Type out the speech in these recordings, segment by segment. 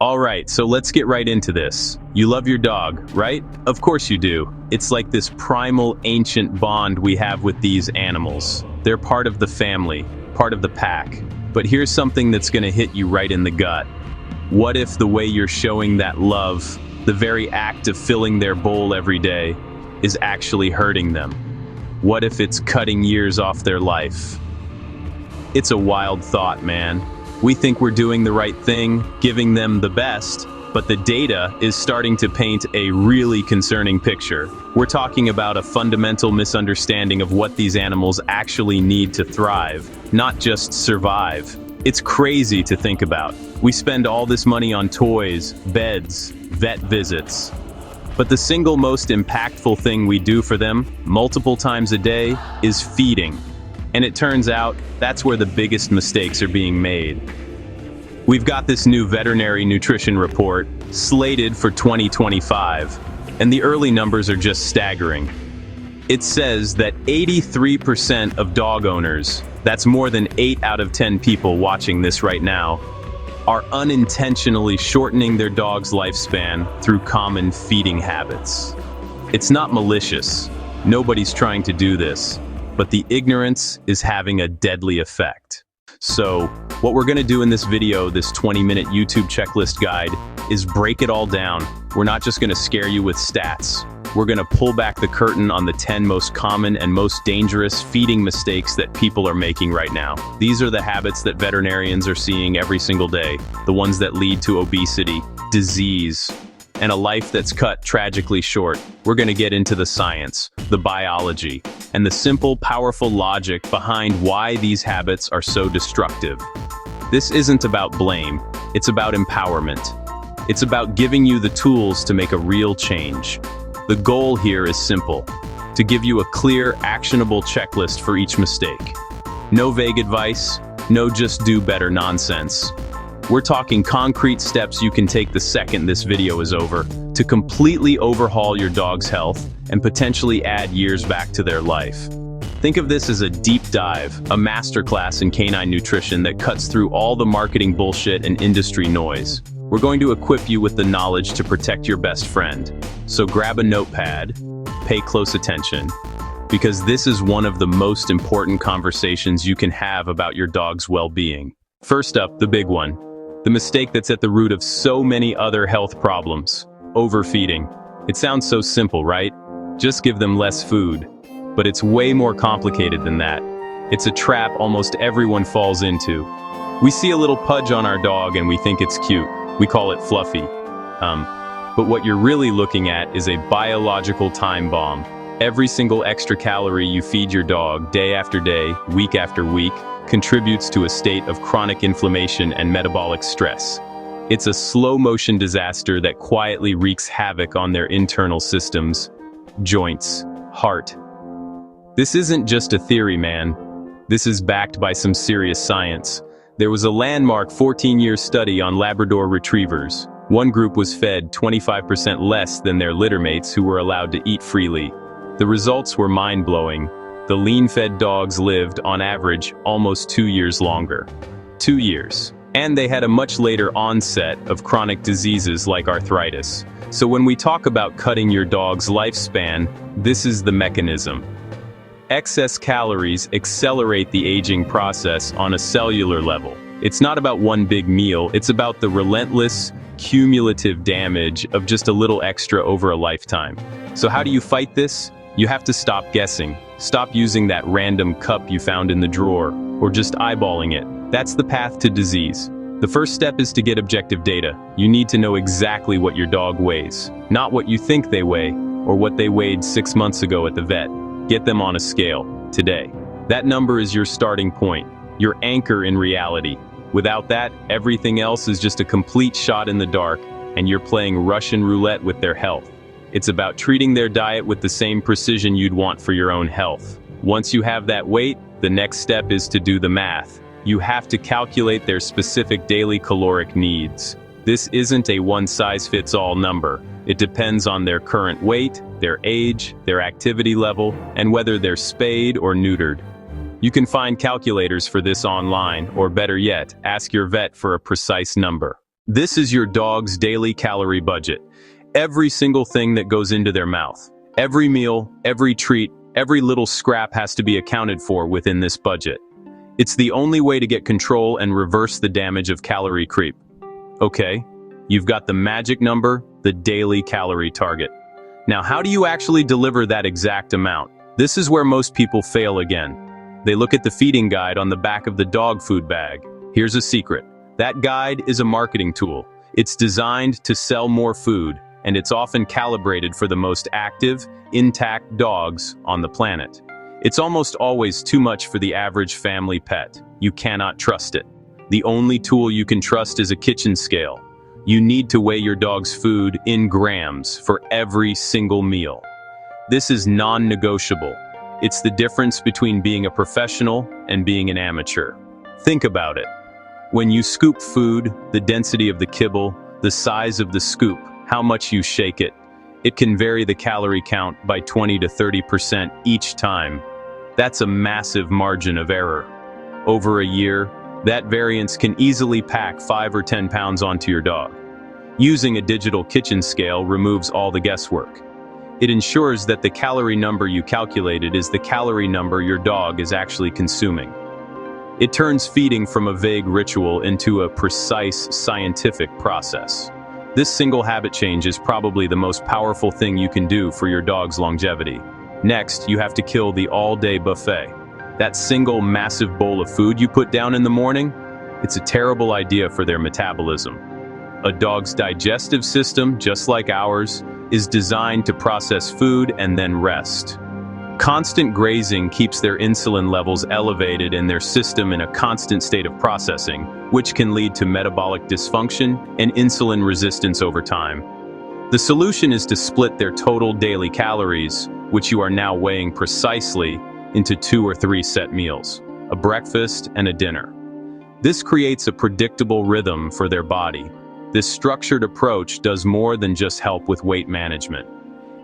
Alright, so let's get right into this. You love your dog, right? Of course you do. It's like this primal, ancient bond we have with these animals. They're part of the family, part of the pack. But here's something that's gonna hit you right in the gut. What if the way you're showing that love, the very act of filling their bowl every day, is actually hurting them? What if it's cutting years off their life? It's a wild thought, man. We think we're doing the right thing, giving them the best, but the data is starting to paint a really concerning picture. We're talking about a fundamental misunderstanding of what these animals actually need to thrive, not just survive. It's crazy to think about. We spend all this money on toys, beds, vet visits. But the single most impactful thing we do for them, multiple times a day, is feeding. And it turns out, that's where the biggest mistakes are being made. We've got this new veterinary nutrition report, slated for 2025, and the early numbers are just staggering. It says that 83% of dog owners, that's more than 8 out of 10 people watching this right now, are unintentionally shortening their dog's lifespan through common feeding habits. It's not malicious. Nobody's trying to do this. But the ignorance is having a deadly effect. So, what we're gonna do in this video, this 20-minute YouTube checklist guide, is break it all down. We're not just gonna scare you with stats. We're gonna pull back the curtain on the 10 most common and most dangerous feeding mistakes that people are making right now. These are the habits that veterinarians are seeing every single day, the ones that lead to obesity, disease, and a life that's cut tragically short. We're gonna get into the science, the biology, and the simple, powerful logic behind why these habits are so destructive. This isn't about blame, it's about empowerment. It's about giving you the tools to make a real change. The goal here is simple, to give you a clear, actionable checklist for each mistake. No vague advice, no just do better nonsense. We're talking concrete steps you can take the second this video is over to completely overhaul your dog's health and potentially add years back to their life. Think of this as a deep dive, a masterclass in canine nutrition that cuts through all the marketing bullshit and industry noise. We're going to equip you with the knowledge to protect your best friend. So grab a notepad, pay close attention, because this is one of the most important conversations you can have about your dog's well-being. First up, the big one. The mistake that's at the root of so many other health problems, overfeeding. It sounds so simple, right? Just give them less food. But it's way more complicated than that. It's a trap almost everyone falls into. We see a little pudge on our dog and we think it's cute. We call it fluffy. But what you're really looking at is a biological time bomb. Every single extra calorie you feed your dog day after day, week after week, contributes to a state of chronic inflammation and metabolic stress. It's a slow-motion disaster that quietly wreaks havoc on their internal systems, joints, heart. This isn't just a theory, man. This is backed by some serious science. There was a landmark 14-year study on Labrador retrievers. One group was fed 25% less than their littermates who were allowed to eat freely. The results were mind-blowing. The lean-fed dogs lived, on average, almost 2 years longer. 2 years. And they had a much later onset of chronic diseases like arthritis. So when we talk about cutting your dog's lifespan, this is the mechanism. Excess calories accelerate the aging process on a cellular level. It's not about one big meal, it's about the relentless, cumulative damage of just a little extra over a lifetime. So how do you fight this? You have to stop guessing. Stop using that random cup you found in the drawer, or just eyeballing it. That's the path to disease. The first step is to get objective data. You need to know exactly what your dog weighs, not what you think they weigh, or what they weighed 6 months ago at the vet. Get them on a scale, today. That number is your starting point, your anchor in reality. Without that, everything else is just a complete shot in the dark, and you're playing Russian roulette with their health. It's about treating their diet with the same precision you'd want for your own health. Once you have that weight, the next step is to do the math. You have to calculate their specific daily caloric needs. This isn't a one-size-fits-all number. It depends on their current weight, their age, their activity level, and whether they're spayed or neutered. You can find calculators for this online, or better yet, ask your vet for a precise number. This is your dog's daily calorie budget. Every single thing that goes into their mouth. Every meal, every treat, every little scrap has to be accounted for within this budget. It's the only way to get control and reverse the damage of calorie creep. Okay, you've got the magic number, the daily calorie target. Now, how do you actually deliver that exact amount? This is where most people fail again. They look at the feeding guide on the back of the dog food bag. Here's a secret. That guide is a marketing tool. It's designed to sell more food, and it's often calibrated for the most active, intact dogs on the planet. It's almost always too much for the average family pet. You cannot trust it. The only tool you can trust is a kitchen scale. You need to weigh your dog's food in grams for every single meal. This is non-negotiable. It's the difference between being a professional and being an amateur. Think about it. When you scoop food, the density of the kibble, the size of the scoop, how much you shake it, it can vary the calorie count by 20 to 30% each time. That's a massive margin of error. Over a year, that variance can easily pack 5 or 10 pounds onto your dog. Using a digital kitchen scale removes all the guesswork. It ensures that the calorie number you calculated is the calorie number your dog is actually consuming. It turns feeding from a vague ritual into a precise, scientific process. This single habit change is probably the most powerful thing you can do for your dog's longevity. Next, you have to kill the all-day buffet. That single massive bowl of food you put down in the morning, it's a terrible idea for their metabolism. A dog's digestive system, just like ours, is designed to process food and then rest. Constant grazing keeps their insulin levels elevated and their system in a constant state of processing, which can lead to metabolic dysfunction and insulin resistance over time. The solution is to split their total daily calories, which you are now weighing precisely, into 2 or 3 set meals, a breakfast and a dinner. This creates a predictable rhythm for their body. This structured approach does more than just help with weight management.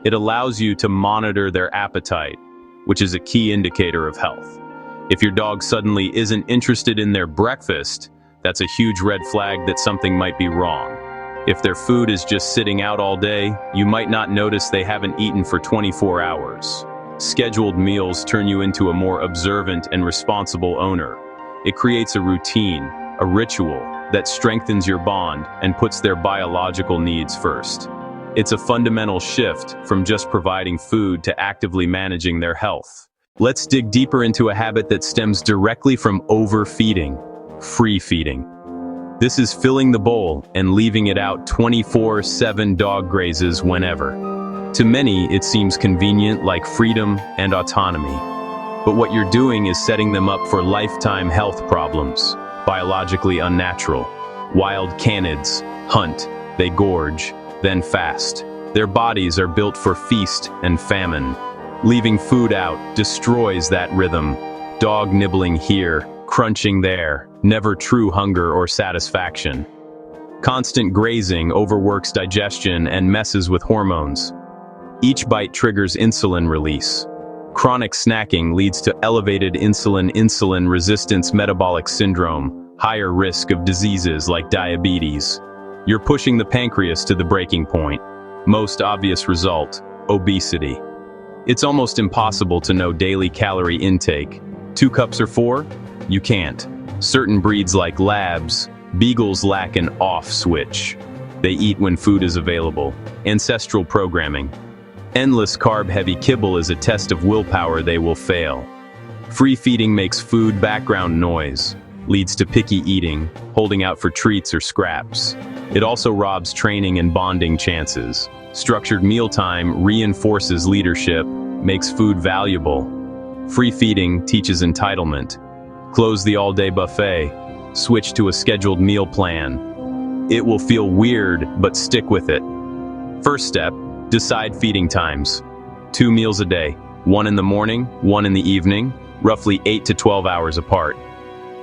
It allows you to monitor their appetite, which is a key indicator of health. If your dog suddenly isn't interested in their breakfast, that's a huge red flag that something might be wrong. If their food is just sitting out all day, you might not notice they haven't eaten for 24 hours. Scheduled meals turn you into a more observant and responsible owner. It creates a routine, a ritual, that strengthens your bond and puts their biological needs first. It's a fundamental shift from just providing food to actively managing their health. Let's dig deeper into a habit that stems directly from overfeeding, free feeding. This is filling the bowl and leaving it out 24/7 dog grazes whenever. To many, it seems convenient, like freedom and autonomy. But what you're doing is setting them up for lifetime health problems, biologically unnatural. Wild canids hunt, they gorge, then fast. Their bodies are built for feast and famine. Leaving food out destroys that rhythm. Dog nibbling here, crunching there, never true hunger or satisfaction. Constant grazing overworks digestion and messes with hormones. Each bite triggers insulin release. Chronic snacking leads to elevated insulin resistance, metabolic syndrome, higher risk of diseases like diabetes. You're pushing the pancreas to the breaking point. Most obvious result, obesity. It's almost impossible to know daily calorie intake. 2 cups or 4? You can't. Certain breeds like labs, beagles lack an off switch. They eat when food is available. Ancestral programming. Endless carb-heavy kibble is a test of willpower. They will fail. Free feeding makes food background noise, leads to picky eating, holding out for treats or scraps. It also robs training and bonding chances. Structured mealtime reinforces leadership, makes food valuable. Free feeding teaches entitlement. Close the all-day buffet. Switch to a scheduled meal plan. It will feel weird, but stick with it. First step, decide feeding times. 2 meals a day, 1 in the morning, 1 in the evening, roughly 8 to 12 hours apart.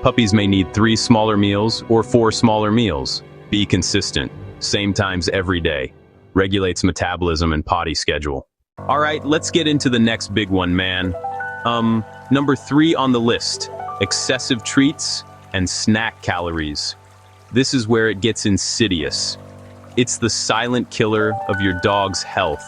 Puppies may need 3 smaller meals or 4 smaller meals. Be consistent, same times every day. Regulates metabolism and potty schedule. All right, let's get into the next big one, man. Number 3 on the list, excessive treats and snack calories. This is where it gets insidious. It's the silent killer of your dog's health.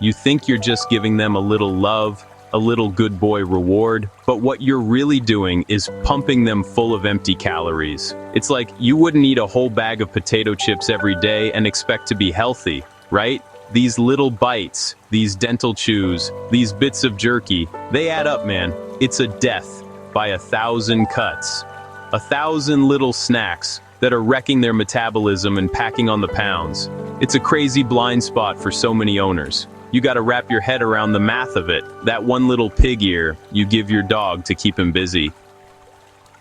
You think you're just giving them a little love, a little good boy reward, but what you're really doing is pumping them full of empty calories. It's like you wouldn't eat a whole bag of potato chips every day and expect to be healthy, right? These little bites, these dental chews, these bits of jerky, they add up, man. It's a death by 1,000 cuts. 1,000 little snacks that are wrecking their metabolism and packing on the pounds. It's a crazy blind spot for so many owners. You gotta wrap your head around the math of it. That one little pig ear you give your dog to keep him busy.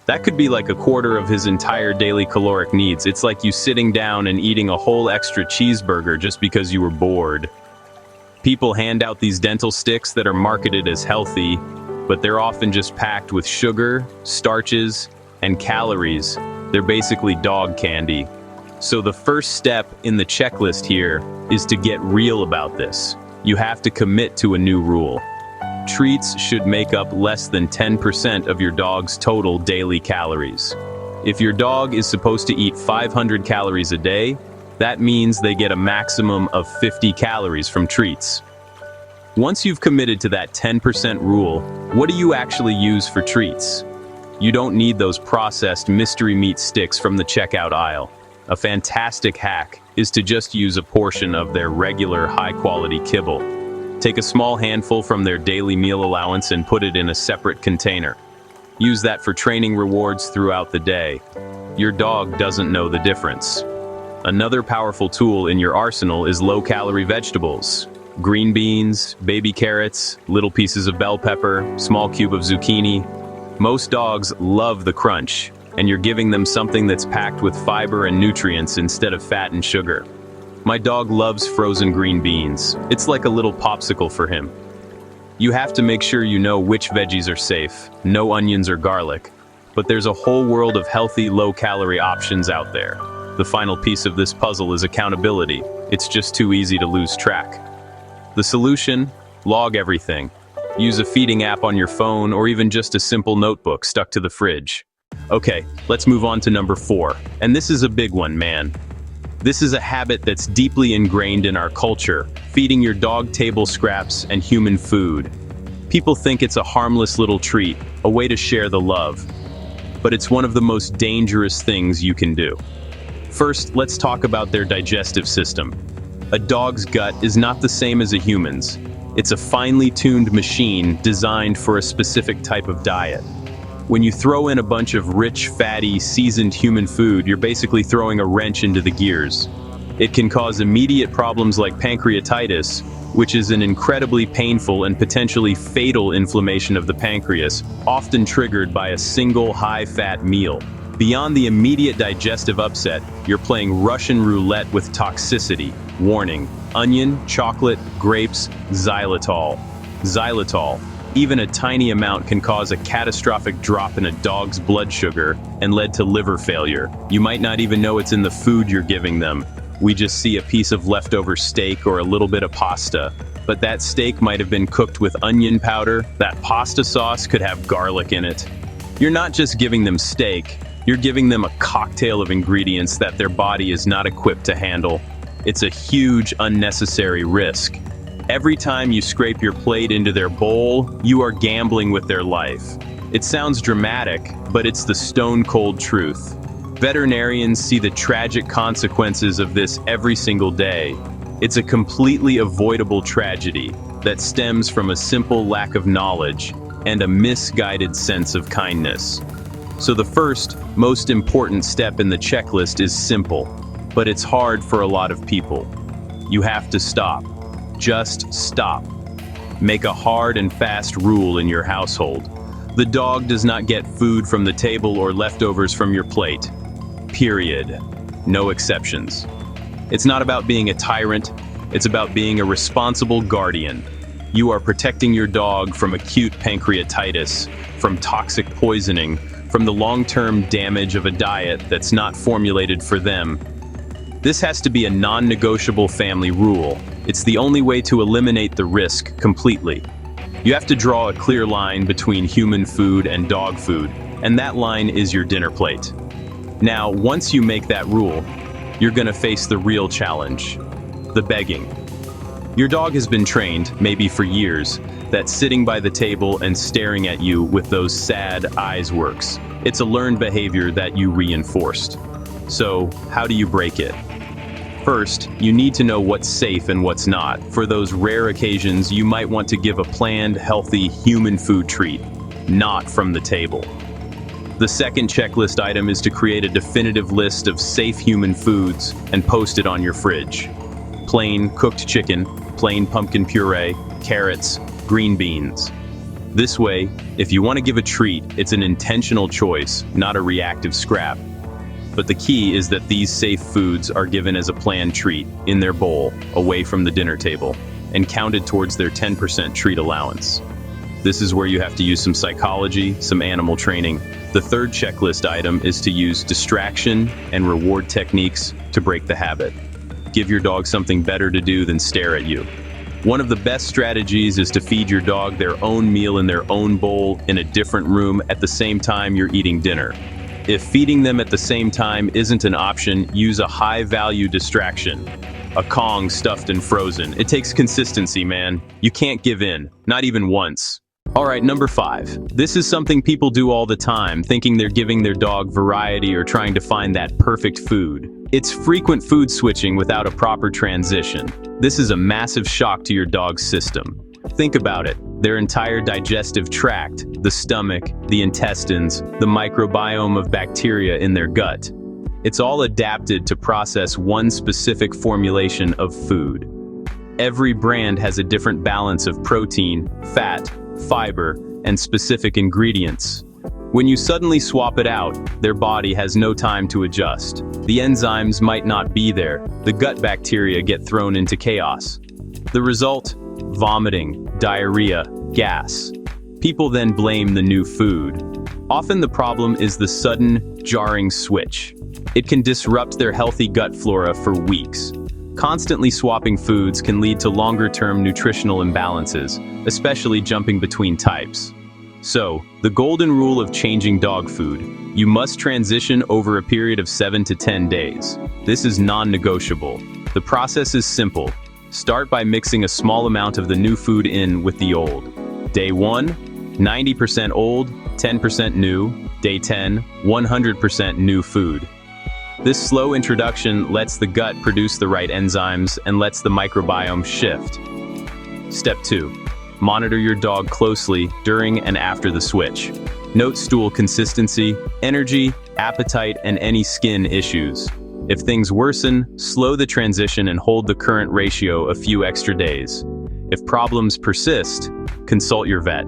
That could be like a quarter of his entire daily caloric needs. It's like you sitting down and eating a whole extra cheeseburger just because you were bored. People hand out these dental sticks that are marketed as healthy, but they're often just packed with sugar, starches, and calories. They're basically dog candy. So the first step in the checklist here is to get real about this. You have to commit to a new rule. Treats should make up less than 10% of your dog's total daily calories. If your dog is supposed to eat 500 calories a day, that means they get a maximum of 50 calories from treats. Once you've committed to that 10% rule, what do you actually use for treats? You don't need those processed mystery meat sticks from the checkout aisle. A fantastic hack is to just use a portion of their regular high-quality kibble. Take a small handful from their daily meal allowance and put it in a separate container. Use that for training rewards throughout the day. Your dog doesn't know the difference. Another powerful tool in your arsenal is low-calorie vegetables. Green beans, baby carrots, little pieces of bell pepper, small cube of zucchini. Most dogs love the crunch, and you're giving them something that's packed with fiber and nutrients instead of fat and sugar. My dog loves frozen green beans. It's like a little popsicle for him. You have to make sure you know which veggies are safe, no onions or garlic, but there's a whole world of healthy, low-calorie options out there. The final piece of this puzzle is accountability. It's just too easy to lose track. The solution? Log everything. Use a feeding app on your phone or even just a simple notebook stuck to the fridge. Okay, let's move on to number 4. And this is a big one, man. This is a habit that's deeply ingrained in our culture, feeding your dog table scraps and human food. People think it's a harmless little treat, a way to share the love. But it's one of the most dangerous things you can do. First, let's talk about their digestive system. A dog's gut is not the same as a human's. It's a finely tuned machine designed for a specific type of diet. When you throw in a bunch of rich, fatty, seasoned human food, you're basically throwing a wrench into the gears. It can cause immediate problems like pancreatitis, which is an incredibly painful and potentially fatal inflammation of the pancreas, often triggered by a single high-fat meal. Beyond the immediate digestive upset, you're playing Russian roulette with toxicity. Warning: onion, chocolate, grapes, xylitol. Xylitol. Even a tiny amount can cause a catastrophic drop in a dog's blood sugar and lead to liver failure. You might not even know it's in the food you're giving them. We just see a piece of leftover steak or a little bit of pasta. But that steak might have been cooked with onion powder. That pasta sauce could have garlic in it. You're not just giving them steak, you're giving them a cocktail of ingredients that their body is not equipped to handle. It's a huge, unnecessary risk. Every time you scrape your plate into their bowl, you are gambling with their life. It sounds dramatic, but it's the stone-cold truth. Veterinarians see the tragic consequences of this every single day. It's a completely avoidable tragedy that stems from a simple lack of knowledge and a misguided sense of kindness. So the first, most important step in the checklist is simple, but it's hard for a lot of people. You have to stop. Just stop. Make a hard and fast rule in your household. The dog does not get food from the table or leftovers from your plate. Period. No exceptions. It's not about being a tyrant, it's about being a responsible guardian. You are protecting your dog from acute pancreatitis, from toxic poisoning, from the long-term damage of a diet that's not formulated for them. This has to be a non-negotiable family rule. It's the only way to eliminate the risk completely. You have to draw a clear line between human food and dog food, and that line is your dinner plate. Now, once you make that rule, you're gonna face the real challenge, the begging. Your dog has been trained, maybe for years, that sitting by the table and staring at you with those sad eyes works. It's a learned behavior that you reinforced. So, how do you break it? First, you need to know what's safe and what's not. For those rare occasions, you might want to give a planned, healthy, human food treat, not from the table. The second checklist item is to create a definitive list of safe human foods and post it on your fridge. Plain cooked chicken, plain pumpkin puree, carrots, green beans. This way, if you want to give a treat, it's an intentional choice, not a reactive scrap. But the key is that these safe foods are given as a planned treat, in their bowl, away from the dinner table, and counted towards their 10% treat allowance. This is where you have to use some psychology, some animal training. The third checklist item is to use distraction and reward techniques to break the habit. Give your dog something better to do than stare at you. One of the best strategies is to feed your dog their own meal in their own bowl in a different room at the same time you're eating dinner. If feeding them at the same time isn't an option, use a high-value distraction. A Kong stuffed and frozen. It takes consistency, man. You can't give in, not even once. Alright, number 5. This is something people do all the time, thinking they're giving their dog variety or trying to find that perfect food. It's frequent food switching without a proper transition. This is a massive shock to your dog's system. Think about it. Their entire digestive tract, the stomach, the intestines, the microbiome of bacteria in their gut. It's all adapted to process one specific formulation of food. Every brand has a different balance of protein, fat, fiber, and specific ingredients. When you suddenly swap it out, their body has no time to adjust. The enzymes might not be there. The gut bacteria get thrown into chaos. The result? Vomiting, diarrhea, gas. People then blame the new food. Often the problem is the sudden, jarring switch. It can disrupt their healthy gut flora for weeks. Constantly swapping foods can lead to longer-term nutritional imbalances, especially jumping between types. So, the golden rule of changing dog food: you must transition over a period of 7 to 10 days. This is non-negotiable. The process is simple. Start by mixing a small amount of the new food in with the old. Day 1, 90% old, 10% new. Day 10, 100% new food. This slow introduction lets the gut produce the right enzymes and lets the microbiome shift. Step 2. Monitor your dog closely during and after the switch. Note stool consistency, energy, appetite, and any skin issues. If things worsen, slow the transition and hold the current ratio a few extra days. If problems persist, consult your vet.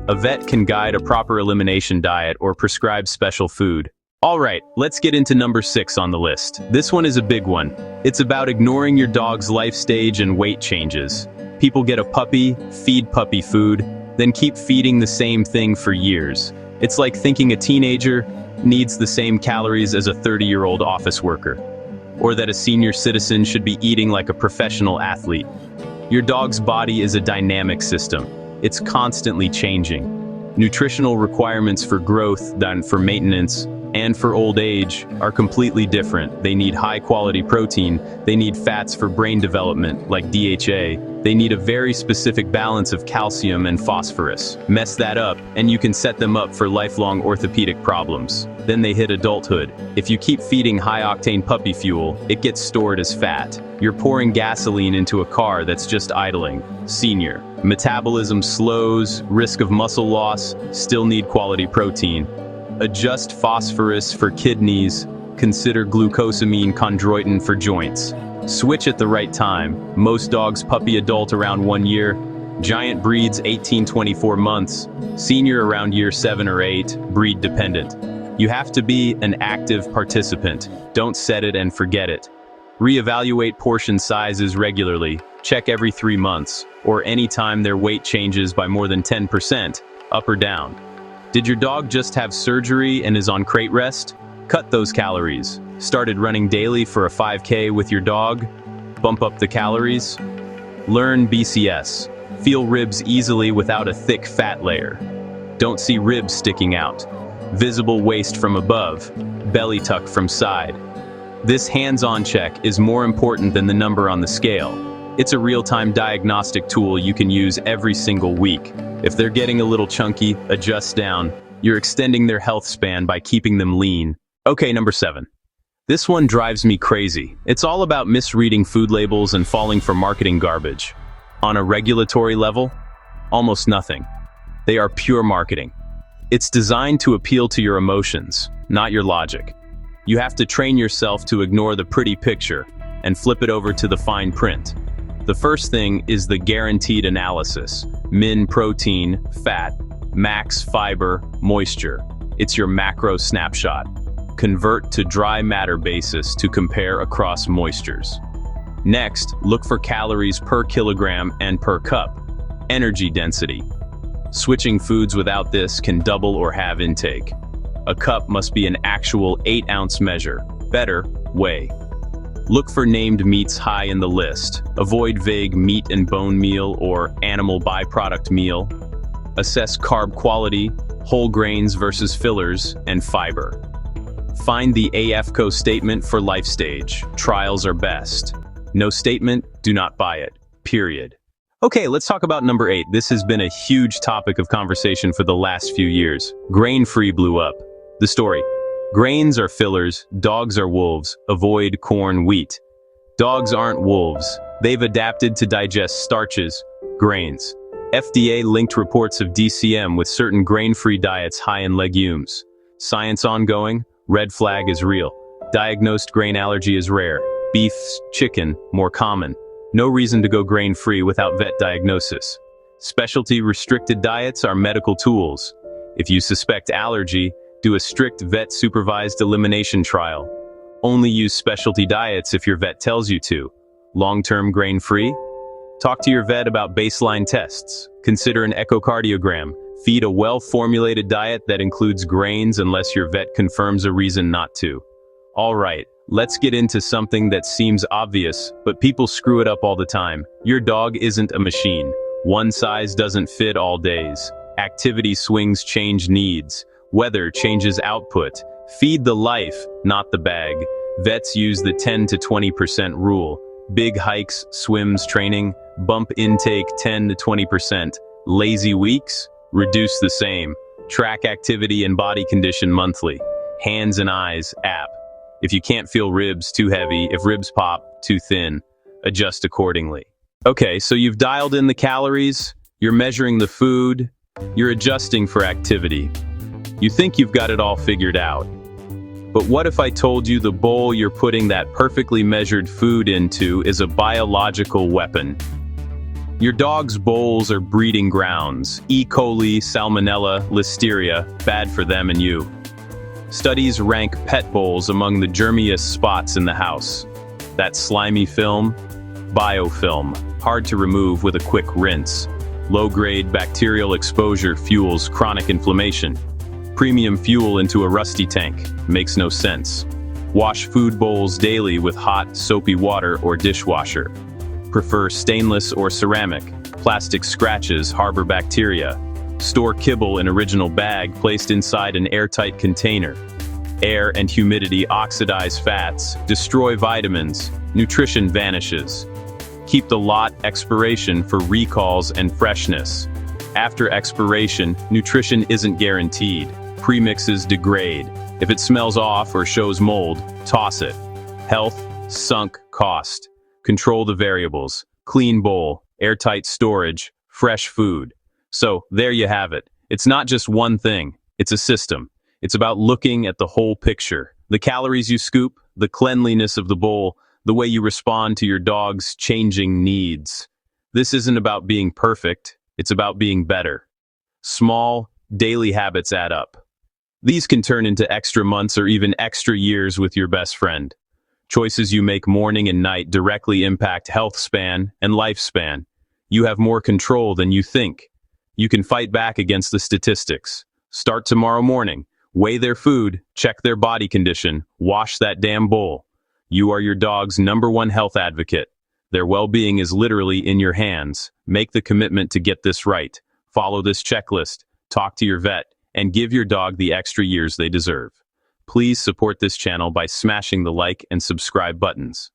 A vet can guide a proper elimination diet or prescribe special food. Alright, let's get into number 6 on the list. This one is a big one. It's about ignoring your dog's life stage and weight changes. People get a puppy, feed puppy food, then keep feeding the same thing for years. It's like thinking a teenager needs the same calories as a 30-year-old office worker, or that a senior citizen should be eating like a professional athlete. Your dog's body is a dynamic system. It's constantly changing. Nutritional requirements for growth, then for maintenance, and for old age are completely different. They need high-quality protein, they need fats for brain development, like DHA, they need a very specific balance of calcium and phosphorus. Mess that up, and you can set them up for lifelong orthopedic problems. Then they hit adulthood. If you keep feeding high-octane puppy fuel, it gets stored as fat. You're pouring gasoline into a car that's just idling. Senior. Metabolism slows, risk of muscle loss, still need quality protein. Adjust phosphorus for kidneys, consider glucosamine chondroitin for joints. Switch at the right time. Most dogs puppy adult around 1 year, giant breeds 18-24 months, senior around year 7 or 8, breed dependent. You have to be an active participant. Don't set it and forget it. Reevaluate portion sizes regularly, check every 3 months, or anytime their weight changes by more than 10%, up or down. Did your dog just have surgery and is on crate rest? Cut those calories. Started running daily for a 5K with your dog? Bump up the calories. Learn BCS. Feel ribs easily without a thick fat layer. Don't see ribs sticking out. visible waist from above, belly tuck from side. This hands-on check is more important than the number on the scale. It's a real-time diagnostic tool you can use every single week. If they're getting a little chunky, adjust down. You're extending their health span by keeping them lean. Okay, number 7. This one drives me crazy. It's all about misreading food labels and falling for marketing garbage. On a regulatory level, almost nothing. They are pure marketing. It's designed to appeal to your emotions, not your logic. You have to train yourself to ignore the pretty picture and flip it over to the fine print. The first thing is the guaranteed analysis. Min protein, fat, max fiber, moisture. It's your macro snapshot. Convert to dry matter basis to compare across moistures. Next, look for calories per kilogram and per cup. Energy density. Switching foods without this can double or halve intake. A cup must be an actual 8-ounce measure. Better, weigh. Look for named meats high in the list. Avoid vague meat and bone meal or animal byproduct meal. Assess carb quality, whole grains versus fillers, and fiber. Find the AFCO statement for life stage. Trials are best. No statement, do not buy it. Period. Okay, let's talk about number 8. This has been a huge topic of conversation for the last few years. Grain-free blew up. The story. Grains are fillers, dogs are wolves, avoid corn, wheat. Dogs aren't wolves. They've adapted to digest starches, grains. FDA-linked reports of DCM with certain grain-free diets high in legumes. Science ongoing, red flag is real. Diagnosed grain allergy is rare. Beef, chicken, more common. No reason to go grain-free without vet diagnosis. Specialty restricted diets are medical tools. If you suspect allergy, do a strict vet-supervised elimination trial. Only use specialty diets if your vet tells you to. Long-term grain-free? Talk to your vet about baseline tests. Consider an echocardiogram. Feed a well-formulated diet that includes grains unless your vet confirms a reason not to. All right, let's get into something that seems obvious, but people screw it up all the time. Your dog isn't a machine. One size doesn't fit all days. Activity swings change needs. Weather changes output. Feed the life, not the bag. Vets use the 10 to 20% rule. Big hikes, swims, training, bump intake 10 to 20%. Lazy weeks? Reduce the same. Track activity and body condition monthly. Hands and eyes, app. If you can't feel ribs, too heavy. If ribs pop, too thin. Adjust accordingly. Okay, so you've dialed in the calories, you're measuring the food, you're adjusting for activity. You think you've got it all figured out. But what if I told you the bowl you're putting that perfectly measured food into is a biological weapon? Your dog's bowls are breeding grounds. E. coli, salmonella, listeria, bad for them and you. Studies rank pet bowls among the germiest spots in the house. That slimy film? Biofilm, hard to remove with a quick rinse. Low-grade bacterial exposure fuels chronic inflammation. Premium fuel into a rusty tank. Makes no sense. Wash food bowls daily with hot, soapy water or dishwasher. Prefer stainless or ceramic. Plastic scratches harbor bacteria. Store kibble in original bag placed inside an airtight container. Air and humidity oxidize fats, destroy vitamins, nutrition vanishes. Keep the lot expiration for recalls and freshness. After expiration, nutrition isn't guaranteed. Premixes degrade. If it smells off or shows mold, toss it. Health, sunk cost. Control the variables. Clean bowl, airtight storage, fresh food. So, there you have it. It's not just one thing, it's a system. It's about looking at the whole picture. The calories you scoop, the cleanliness of the bowl, the way you respond to your dog's changing needs. This isn't about being perfect, it's about being better. Small, daily habits add up. These can turn into extra months or even extra years with your best friend. Choices you make morning and night directly impact health span and lifespan. You have more control than you think. You can fight back against the statistics. Start tomorrow morning. Weigh their food, check their body condition, wash that damn bowl. You are your dog's #1 health advocate. Their well-being is literally in your hands. Make the commitment to get this right. Follow this checklist. Talk to your vet. and give your dog the extra years they deserve. Please support this channel by smashing the like and subscribe buttons.